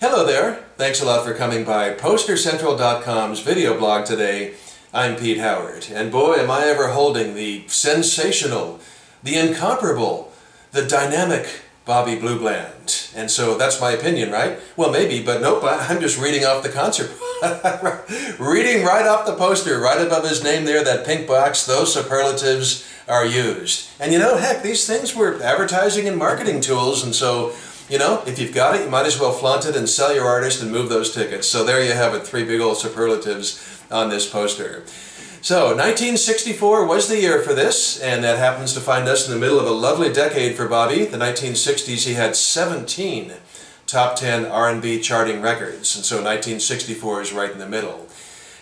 Hello there. Thanks a lot for coming by PosterCentral.com's video blog today. I'm Pete Howard, and boy am I ever holding the sensational, the incomparable, the dynamic Bobby Blue Bland. And so that's my opinion, right? Well, maybe, but nope, I'm just reading off the concert. Reading right off the poster, right above his name there, that pink box, those superlatives are used. And you know, heck, these things were advertising and marketing tools, and so you know, if you've got it, you might as well flaunt it and sell your artist and move those tickets. So there you have it, three big old superlatives on this poster. So 1964 was the year for this, and that happens to find us in the middle of a lovely decade for Bobby. The 1960s, he had 17 top 10 R&B charting records, and so 1964 is right in the middle.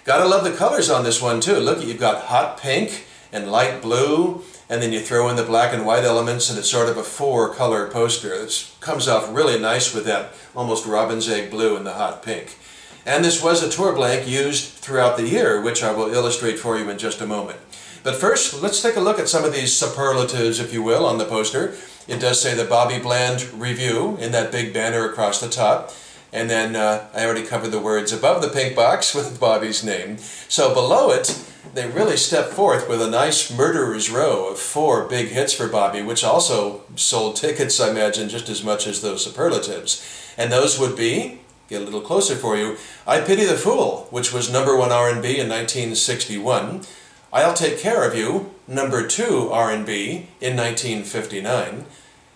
Gotta love the colors on this one too. Look, you've got hot pink and light blue, and then you throw in the black and white elements, and it's sort of a four-color poster. It comes off really nice with that almost robin's egg blue and the hot pink. And this was a tour blank used throughout the year, which I will illustrate for you in just a moment. But first, let's take a look at some of these superlatives, if you will, on the poster. It does say the Bobby Bland Review in that big banner across the top. And then I already covered the words above the pink box with Bobby's name. So below it, they really step forth with a nice murderer's row of 4 big hits for Bobby, which also sold tickets, I imagine, just as much as those superlatives. And those would be, get a little closer for you, I Pity the Fool, which was #1 R&B in 1961. I'll Take Care of You, #2 R&B in 1959.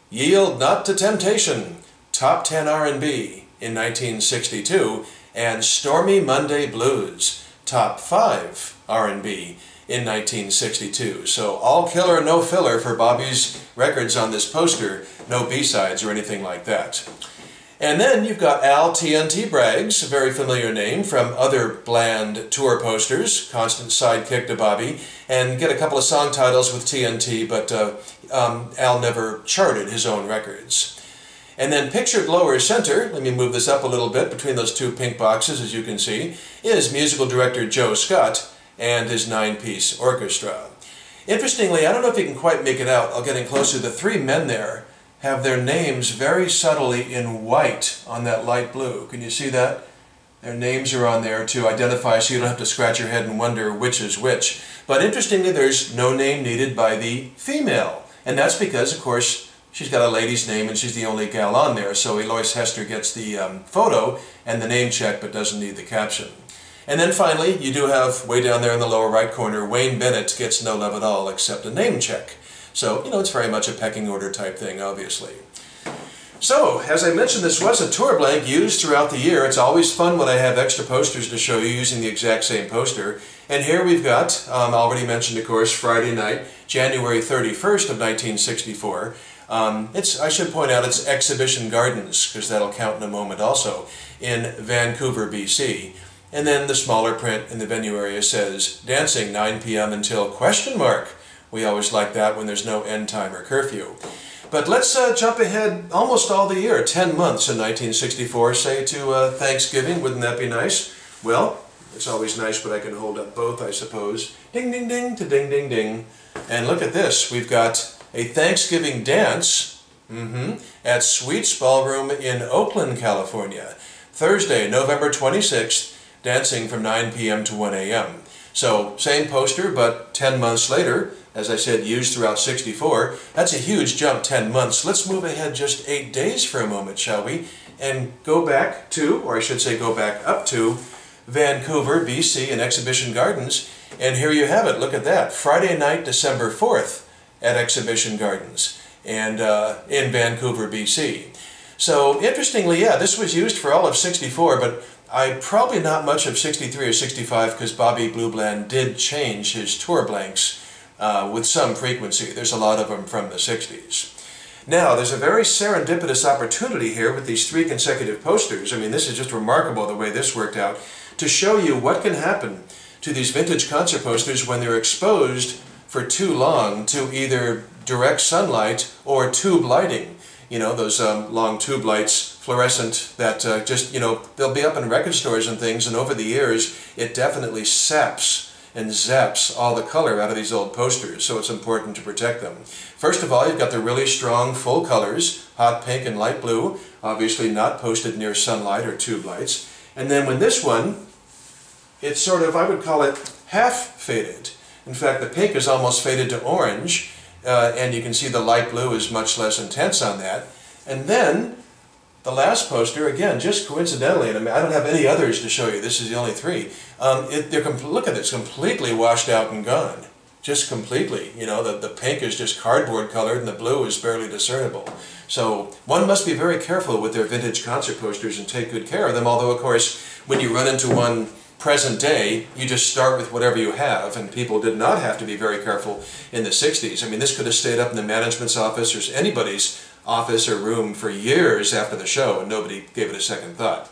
Yield Not to Temptation, top 10 R&B in 1962. And Stormy Monday Blues, top 5 R&B in 1962. So all killer, no filler for Bobby's records on this poster, no B-sides or anything like that. And then you've got Al TNT Braggs, a very familiar name from other Bland tour posters, constant sidekick to Bobby, and get a couple of song titles with TNT, but Al never charted his own records. And then pictured lower center, let me move this up a little bit between those 2 pink boxes, as you can see, is musical director Joe Scott and his 9-piece orchestra. Interestingly, I don't know if you can quite make it out, I'll get in closer, the 3 men there have their names very subtly in white on that light blue. Can you see that? Their names are on there to identify so you don't have to scratch your head and wonder which is which. But interestingly, there's no name needed by the female. And that's because, of course, she's got a lady's name and she's the only gal on there. So Eloise Hester gets the photo and the name check but doesn't need the caption. And then finally, you do have, way down there in the lower right corner, Wayne Bennett gets no love at all except a name check. So, you know, it's very much a pecking order type thing, obviously. So, as I mentioned, this was a tour blank used throughout the year. It's always fun when I have extra posters to show you using the exact same poster. And here we've got, already mentioned, of course, Friday night, January 31st of 1964. I should point out it's Exhibition Gardens, because that'll count in a moment also, in Vancouver, BC. And then the smaller print in the venue area says, dancing 9 p.m. until question mark. We always like that when there's no end time or curfew. But let's jump ahead almost all the year, 10 months in 1964, say to Thanksgiving. Wouldn't that be nice? Well, it's always nice when I can hold up both, I suppose. Ding, ding, ding to ding, ding, ding. And look at this. We've got a Thanksgiving dance at Sweets Ballroom in Oakland, California. Thursday, November 26th, dancing from 9 p.m. to 1 a.m. So, same poster, but 10 months later, as I said, used throughout 64. That's a huge jump, 10 months. Let's move ahead just 8 days for a moment, shall we? And go back to, or I should say go back up to, Vancouver, BC, and Exhibition Gardens. And here you have it. Look at that. Friday night, December 4th at Exhibition Gardens and in Vancouver, BC. So, interestingly, yeah, this was used for all of 64, but probably not much of 63 or 65 because Bobby Blue Bland did change his tour blanks with some frequency. There's a lot of them from the 60s. Now, there's a very serendipitous opportunity here with these 3 consecutive posters. I mean, this is just remarkable the way this worked out, to show you what can happen to these vintage concert posters when they're exposed for too long to either direct sunlight or tube lighting. You know, those long tube lights, fluorescent, that just, you know, they'll be up in record stores and things, and over the years, it definitely saps and zaps all the color out of these old posters, so it's important to protect them. First of all, you've got the really strong full colors, hot pink and light blue, obviously not posted near sunlight or tube lights. And then with this one, it's sort of, I would call it half faded. In fact, the pink is almost faded to orange, and you can see the light blue is much less intense on that. And then the last poster, again, just coincidentally, and I don't have any others to show you, this is the only three, look at it, it's completely washed out and gone. Just completely. You know, the pink is just cardboard colored and the blue is barely discernible. So one must be very careful with their vintage concert posters and take good care of them, although of course when you run into one present day, you just start with whatever you have, and people did not have to be very careful in the 60s. I mean, this could have stayed up in the management's office or anybody's office or room for years after the show, and nobody gave it a second thought.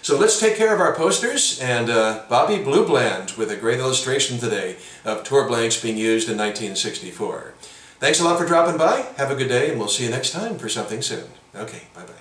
So let's take care of our posters, and Bobby Blue Bland with a great illustration today of tour blanks being used in 1964. Thanks a lot for dropping by. Have a good day, and we'll see you next time for something soon. Okay, bye-bye.